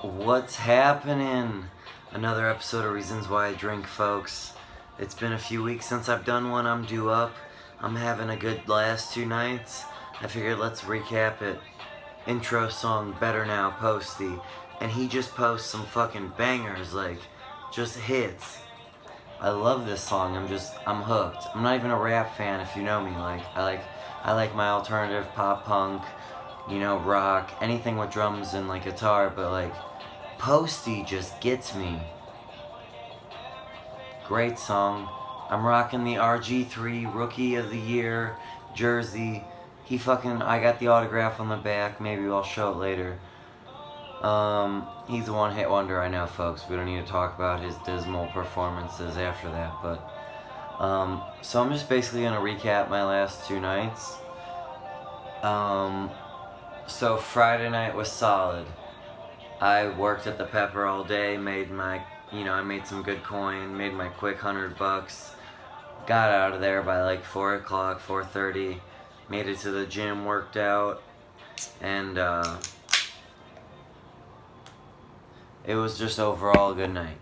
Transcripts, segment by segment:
What's happening? Another episode of Reasons Why I Drink, folks. It's been a few weeks since I've done one. I'm due up. I'm having a good last 2 nights. I figured let's recap it. Intro song, Better Now, Posty. And he just posts some fucking bangers, like, just hits. I love this song. I'm hooked. I'm not even a rap fan if you know me. I like my alternative pop punk, rock, anything with drums and like guitar, but like Posty just gets me. Great song. I'm rocking the RG3 Rookie of the Year jersey. I got the autograph on the back. Maybe I'll show it later. He's a one-hit wonder, I know, folks. We don't need to talk about his dismal performances after that, but, so I'm just basically gonna recap my last 2 nights. So Friday night was solid. I worked at the Pepper all day, I made some good coin, made my quick $100, got out of there by like 4 o'clock, 4:30, made it to the gym, worked out, and it was just overall a good night.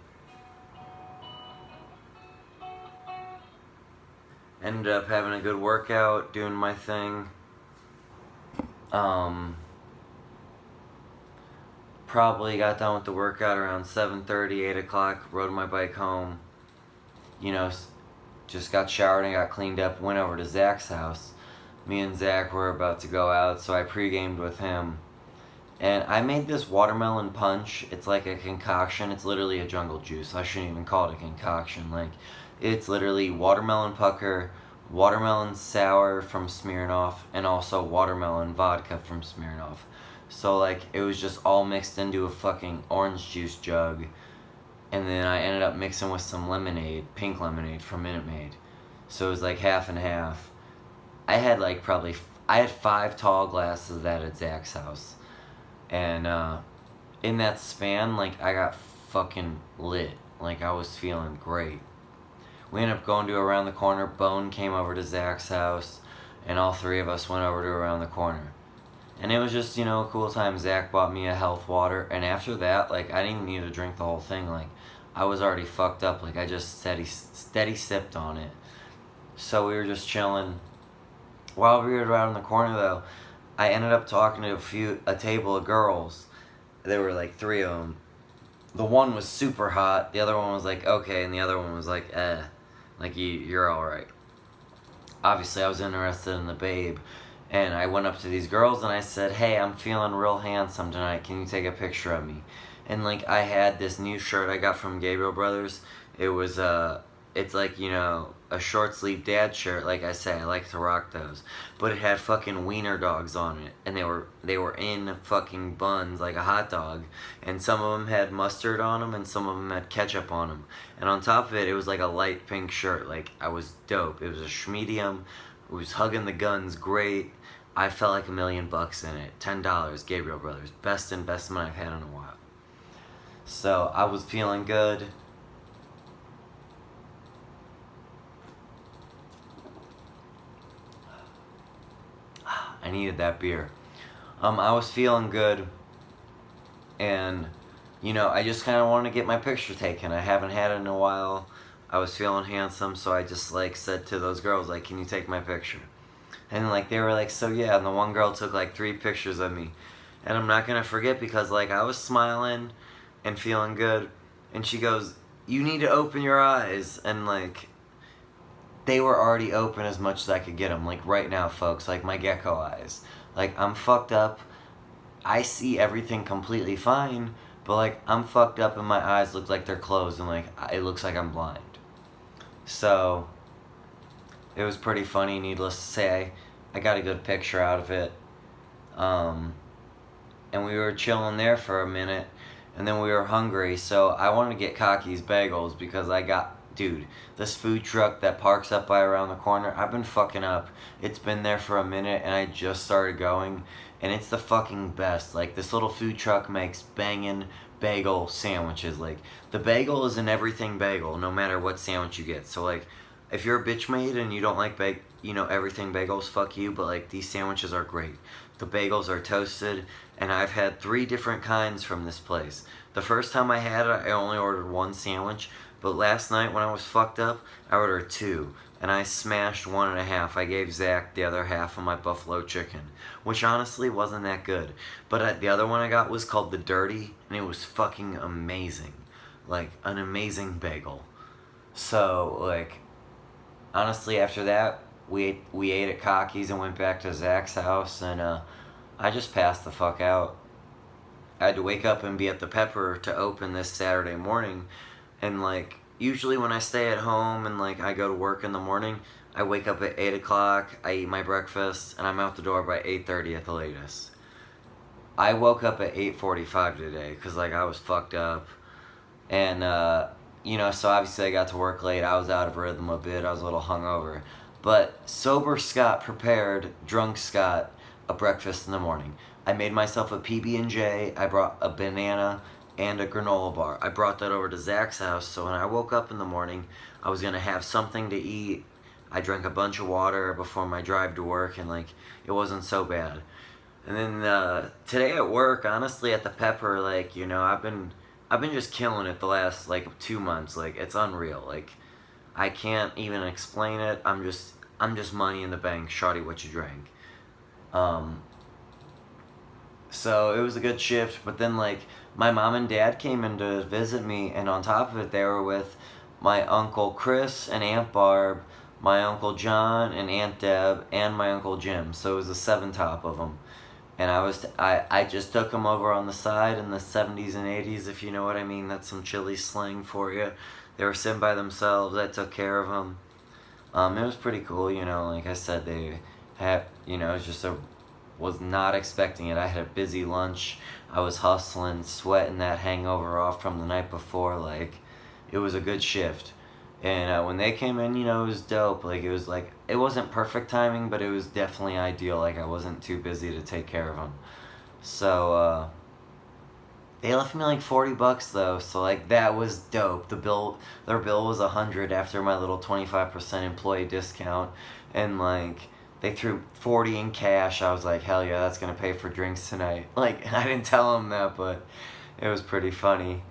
Ended up having a good workout, doing my thing. Probably got done with the workout around 7:30, 8 o'clock, rode my bike home. Just got showered and got cleaned up, went over to Zach's house. Me and Zach were about to go out, so I pre-gamed with him. And I made this watermelon punch. It's like a concoction. It's literally a jungle juice. I shouldn't even call it a concoction. It's literally watermelon pucker, watermelon sour from Smirnoff, and also watermelon vodka from Smirnoff. So, it was just all mixed into a fucking orange juice jug. And then I ended up mixing with some lemonade, pink lemonade from Minute Maid. So it was like half and half. I had I had 5 tall glasses of that at Zach's house. And in that span, I got fucking lit. I was feeling great. We ended up going to Around the Corner. Bone came over to Zach's house, and all 3 of us went over to Around the Corner. And it was just, a cool time. Zach bought me a health water, and after that, I didn't even need to drink the whole thing. I was already fucked up. I just steady sipped on it. So we were just chilling. While we were around the corner, though, I ended up talking to a table of girls. There were 3 of them. The one was super hot. The other one was okay, and the other one was eh. You're alright. Obviously, I was interested in the babe. And I went up to these girls and I said, hey, I'm feeling real handsome tonight. Can you take a picture of me? And I had this new shirt I got from Gabriel Brothers. It was it's a short sleeve dad shirt. Like I say, I like to rock those. But it had fucking wiener dogs on it, and they were in fucking buns like a hot dog. And some of them had mustard on them, and some of them had ketchup on them. And on top of it, it was a light pink shirt. I was dope. It was a schmedium. It was hugging the guns great. I felt like $1 million in it. $10, Gabriel Brothers. Best investment I've had in a while. So I was feeling good. I needed that beer. I was feeling good. And, I just kind of wanted to get my picture taken. I haven't had it in a while. I was feeling handsome, so I just said to those girls, can you take my picture? And they were so yeah, and the one girl took 3 pictures of me. And I'm not gonna forget because I was smiling and feeling good, and she goes, you need to open your eyes. And they were already open as much as I could get them, right now, folks, my gecko eyes. I'm fucked up. I see everything completely fine, but I'm fucked up and my eyes look like they're closed, and it looks like I'm blind. So it was pretty funny, needless to say. I got a good picture out of it. And we were chilling there for a minute, and then we were hungry, so I wanted to get Cocky's Bagels because this food truck that parks up by Around the Corner, I've been fucking up. It's been there for a minute, and I just started going, and it's the fucking best. This little food truck makes banging bagel sandwiches. The bagel is an everything bagel, no matter what sandwich you get. So, if you're a bitch made and you don't like everything bagels, fuck you. But like these sandwiches are great. The bagels are toasted, and I've had 3 different kinds from this place. The first time I had it, I only ordered 1 sandwich. But last night when I was fucked up, I ordered 2, and I smashed 1.5. I gave Zach the other half of my buffalo chicken, which honestly wasn't that good. But the other one I got was called the Dirty, and it was fucking amazing, like an amazing bagel. So like honestly, after that, we ate at Cocky's and went back to Zach's house, and I just passed the fuck out. I had to wake up and be at the Pepper to open this Saturday morning, and like usually when I stay at home and like I go to work in the morning, I wake up at 8 o'clock, I eat my breakfast, and I'm out the door by 8:30 at the latest. I woke up at 8:45 today because like I was fucked up, and so obviously I got to work late. I was out of rhythm a bit. I was a little hungover, but sober Scott prepared drunk Scott a breakfast in the morning. I made myself a PB&J. I brought a banana and a granola bar. I brought that over to Zach's house, so when I woke up in the morning, I was gonna have something to eat. I drank a bunch of water before my drive to work, and like it wasn't so bad. And then today at work, honestly, at the Pepper, like I've been just killing it the last like 2 months. Like it's unreal. Like I can't even explain it. I'm just money in the bank. Shawty, what you drank? Um, so it was a good shift. But then like my mom and dad came in to visit me, and on top of it, they were with my uncle Chris and Aunt Barb, my uncle John and Aunt Deb, and my uncle Jim. So it was a 7 top of them. And I just took them over on the side in the 70s and 80s, if you know what I mean. That's some chilly slang for you. They were sitting by themselves. I took care of them. It was pretty cool, like I said, they had, it was just was not expecting it. I had a busy lunch. I was hustling, sweating that hangover off from the night before. Like, it was a good shift. And when they came in, it was dope. Like, it wasn't perfect timing, but it was definitely ideal. Like, I wasn't too busy to take care of them. So, they left me like $40 though. So, like, that was dope. Their bill was 100 after my little 25% employee discount. And, like, they threw 40 in cash. I was like, hell yeah, that's gonna pay for drinks tonight. Like, I didn't tell them that, but it was pretty funny.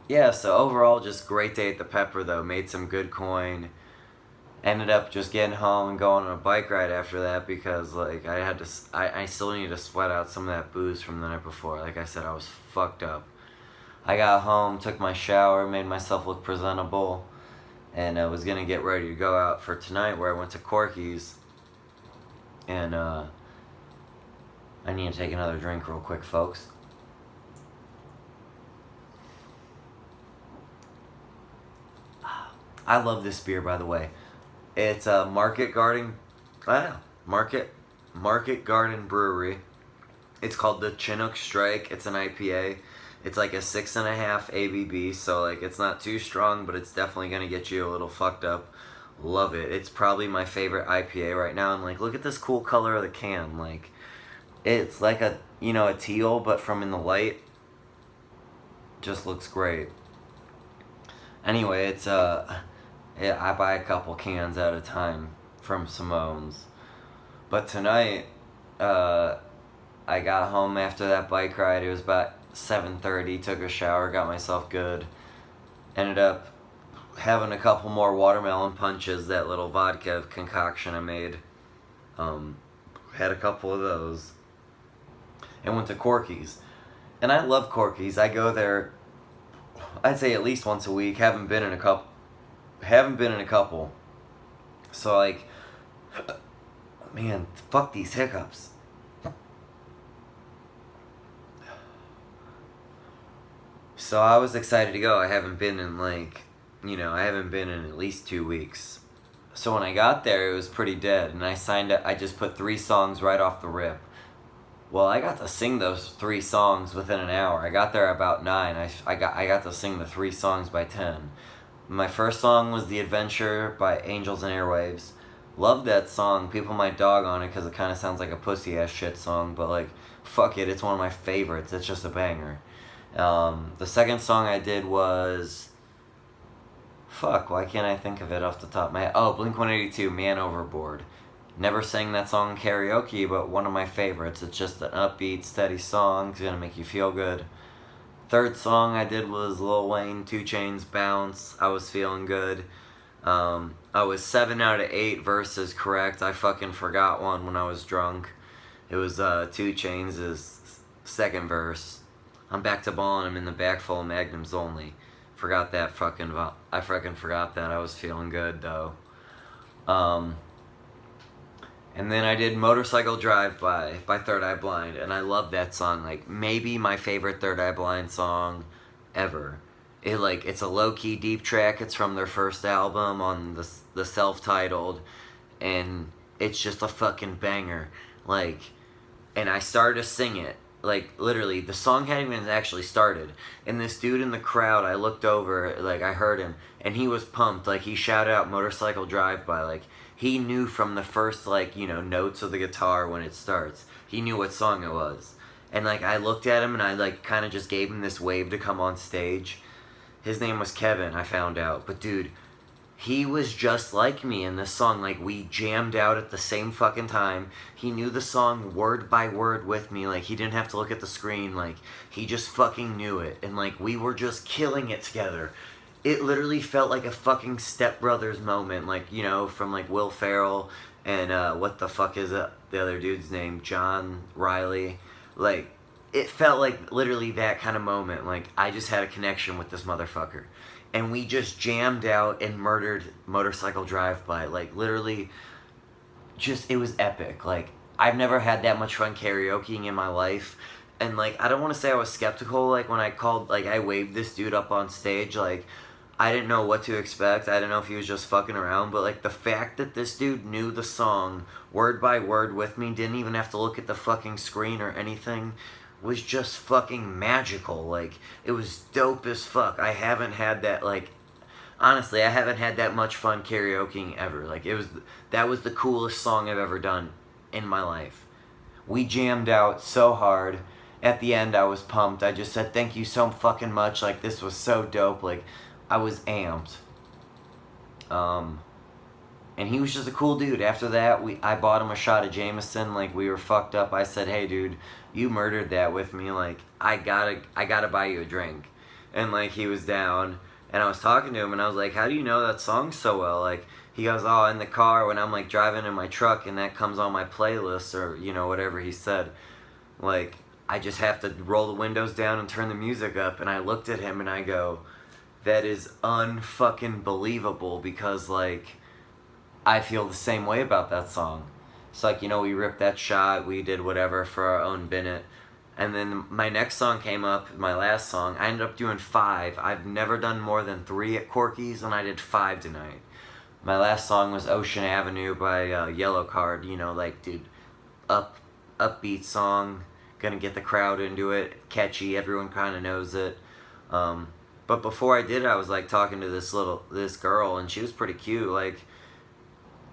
Yeah, so overall, just great day at the Pepper though. Made some good coin. Ended up just getting home and going on a bike ride after that because like I still need to sweat out some of that booze from the night before. Like I said, I was fucked up. I got home, took my shower, made myself look presentable, and I was gonna get ready to go out for tonight where I went to Corky's. And I need to take another drink real quick, folks. I love this beer, by the way. It's a Market Garden Brewery. It's called the Chinook Strike. It's an IPA. It's like a 6.5 ABV, so like it's not too strong, but it's definitely gonna get you a little fucked up. Love it. It's probably my favorite IPA right now. And like, look at this cool color of the can. Like, it's like a teal, but from in the light. Just looks great. Anyway, I buy a couple cans at a time from Simone's. But tonight, I got home after that bike ride. It was about 7:30. Took a shower, got myself good. Ended up having a couple more watermelon punches. That little vodka concoction I made. Had a couple of those. And went to Corky's. And I love Corky's. I go there, I'd say at least once a week. Haven't been in a couple. So like, man, fuck these hiccups. So I was excited to go. I haven't been in at least 2 weeks. So when I got there, it was pretty dead, and I signed up. I just put 3 songs right off the rip. Well, I got to sing those 3 songs within an hour. I got there about 9. I got to sing the 3 songs by 10. My first song was The Adventure by Angels and Airwaves. Loved that song. People might dog on it because it kind of sounds like a pussy-ass shit song, but like, fuck it, it's one of my favorites. It's just a banger. The second song I did was Fuck, why can't I think of it off the top of my head? Oh, Blink-182, Man Overboard. Never sang that song in karaoke, but one of my favorites. It's just an upbeat, steady song. It's gonna make you feel good. Third song I did was Lil Wayne, 2 Chainz, Bounce. I was feeling good. I was 7 out of 8 verses correct. I fucking forgot one when I was drunk. It was 2 Chainz' second verse. I'm back to ballin', I'm in the back full of magnums only. Forgot that fucking... I fucking forgot that. I was feeling good, though. And then I did Motorcycle Drive-By by Third Eye Blind, and I love that song. Like, maybe my favorite Third Eye Blind song ever. It's a low-key deep track. It's from their first album on the self-titled, and it's just a fucking banger. Like, and I started to sing it. Like, literally, the song hadn't even actually started. And this dude in the crowd, I looked over, like, I heard him, and he was pumped. Like, he shouted out Motorcycle Drive-By. Like, he knew from the first, like, notes of the guitar when it starts. He knew what song it was. And, like, I looked at him, and I, like, kind of just gave him this wave to come on stage. His name was Kevin, I found out. But, dude, he was just like me in this song. Like, we jammed out at the same fucking time. He knew the song word by word with me. Like, he didn't have to look at the screen. Like, he just fucking knew it. And, like, we were just killing it together. It literally felt like a fucking Step Brothers moment. Like, from, like, Will Ferrell and, what the fuck is it? The other dude's name? John Riley. Like, it felt like literally that kind of moment. Like, I just had a connection with this motherfucker. And we just jammed out and murdered Motorcycle Drive-By. Like, literally, it was epic. Like, I've never had that much fun karaokeing in my life. And, like, I don't want to say I was skeptical, like, when I waved this dude up on stage, like, I didn't know what to expect. I didn't know if he was just fucking around. But, like, the fact that this dude knew the song word by word with me, didn't even have to look at the fucking screen or anything, was just fucking magical. Like, it was dope as fuck. I haven't had that, like, honestly, I haven't had that much fun karaokeing ever. Like, that was the coolest song I've ever done in my life. We jammed out so hard. At the end, I was pumped. I just said, thank you so fucking much. Like, this was so dope. Like, I was amped. And he was just a cool dude. After that, I bought him a shot of Jameson. Like, we were fucked up. I said, hey, dude, you murdered that with me. Like, I gotta buy you a drink. And, like, he was down. And I was talking to him, and I was like, how do you know that song so well? Like, he goes, oh, in the car when I'm, like, driving in my truck, and that comes on my playlist, or, whatever he said. Like, I just have to roll the windows down and turn the music up. And I looked at him, and I go, that is unfucking believable, because, like, I feel the same way about that song. It's like, we ripped that shot, we did whatever for our own Bennett. And then my next song came up, my last song. I ended up doing 5. I've never done more than 3 at Corky's, and I did 5 tonight. My last song was Ocean Avenue by Yellow Card. Like, dude, upbeat song, gonna get the crowd into it, catchy, everyone kind of knows it. But before I did it, I was, like, talking to this girl, and she was pretty cute. Like,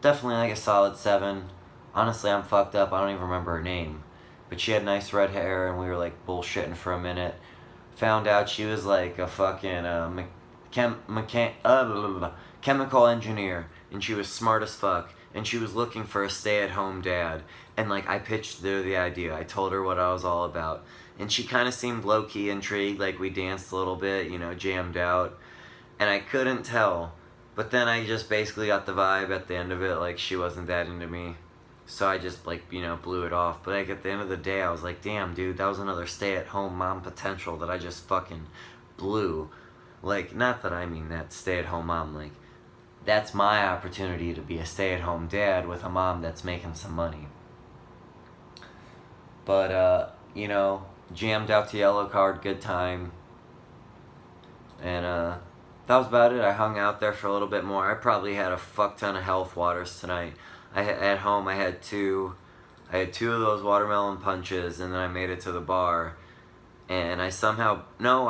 definitely, like, a solid 7. Honestly, I'm fucked up. I don't even remember her name. But she had nice red hair, and we were, like, bullshitting for a minute. Found out she was, like, a fucking chemical engineer, and she was smart as fuck. And she was looking for a stay-at-home dad. And, like, I pitched her the idea. I told her what I was all about. And she kind of seemed low-key intrigued. Like, we danced a little bit, jammed out. And I couldn't tell. But then I just basically got the vibe at the end of it, like, she wasn't that into me. So I just, like, blew it off. But, like, at the end of the day, I was like, damn, dude, that was another stay-at-home mom potential that I just fucking blew. Like, not that I mean that stay-at-home mom, like, that's my opportunity to be a stay-at-home dad with a mom that's making some money. But, jammed out to Yellow Card, good time. And, that was about it. I hung out there for a little bit more. I probably had a fuck ton of health waters tonight. At home, I had 2. I had 2 of those watermelon punches, and then I made it to the bar. And I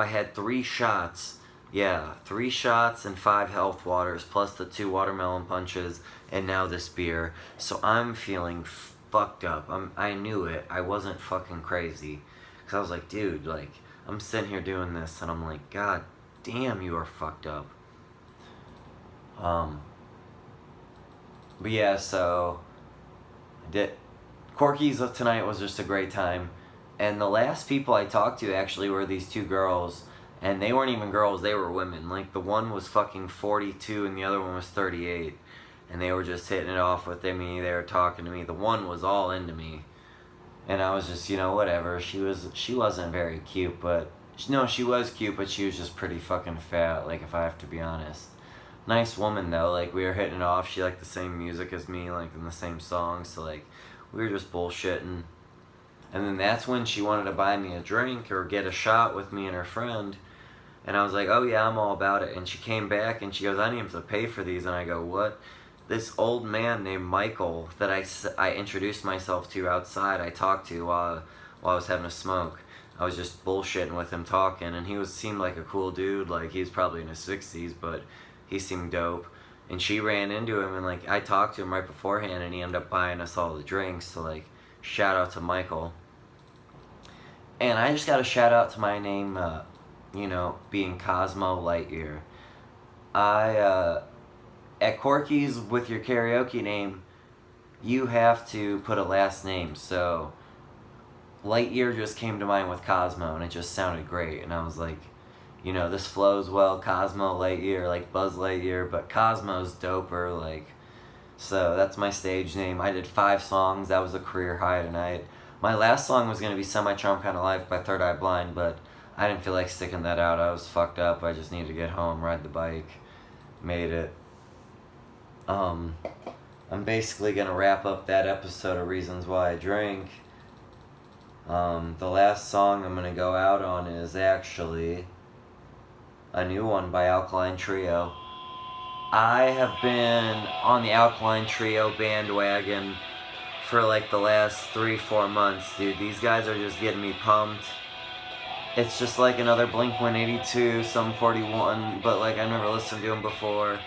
had 3 shots. Yeah, 3 shots and 5 health waters, plus the 2 watermelon punches, and now this beer. So I'm feeling fucked up. I knew it. I wasn't fucking crazy. Because I was like, dude, like, I'm sitting here doing this, and I'm like, God damn, you are fucked up. Um, but yeah, so did Corky's of tonight was just a great time, and the last people I talked to actually were these two girls, and they weren't even girls; they were women. Like the one was fucking 42, and the other one was 38, and they were just hitting it off with me. They were talking to me. The one was all into me, and I was just whatever. She wasn't very cute, but no, she was cute, but she was just pretty fucking fat. Like if I have to be honest. Nice woman though, like we were hitting it off. She liked the same music as me, like in the same songs, so like we were just bullshitting. And then that's when she wanted to buy me a drink or get a shot with me and her friend. And I was like, oh yeah, I'm all about it. And she came back and she goes, I didn't have to pay for these. And I go, what? This old man named Michael that I introduced myself to outside, I talked to while I was having a smoke. I was just bullshitting with him talking, and seemed like a cool dude. Like he was probably in his 60s, but he seemed dope. And she ran into him, and like I talked to him right beforehand, and he ended up buying us all the drinks. So like, shout out to Michael. And I just got a shout out to my name, being Cosmo Lightyear. I at Corky's with your karaoke name, you have to put a last name. So Lightyear just came to mind with Cosmo, and it just sounded great. And I was like, this flows well, Cosmo Lightyear, like Buzz Lightyear, but Cosmo's doper, like, so that's my stage name. I did 5 songs, that was a career high tonight. My last song was going to be Semi-Trump Kind of Life by Third Eye Blind, but I didn't feel like sticking that out. I was fucked up, I just needed to get home, ride the bike, made it. I'm basically going to wrap up that episode of Reasons Why I Drink. The last song I'm going to go out on is actually a new one by Alkaline Trio. I have been on the Alkaline Trio bandwagon for like the last 3-4 months, dude. These guys are just getting me pumped. It's just like another Blink-182, Sum 41, but like I've never listened to them before,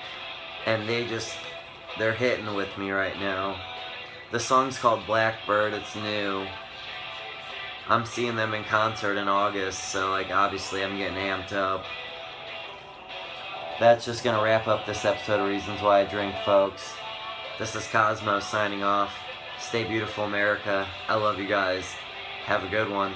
and they're hitting with me right now. The song's called Blackbird, it's new. I'm seeing them in concert in August, so like obviously I'm getting amped up. That's just gonna wrap up this episode of Reasons Why I Drink, folks. This is Cosmo signing off. Stay beautiful, America. I love you guys. Have a good one.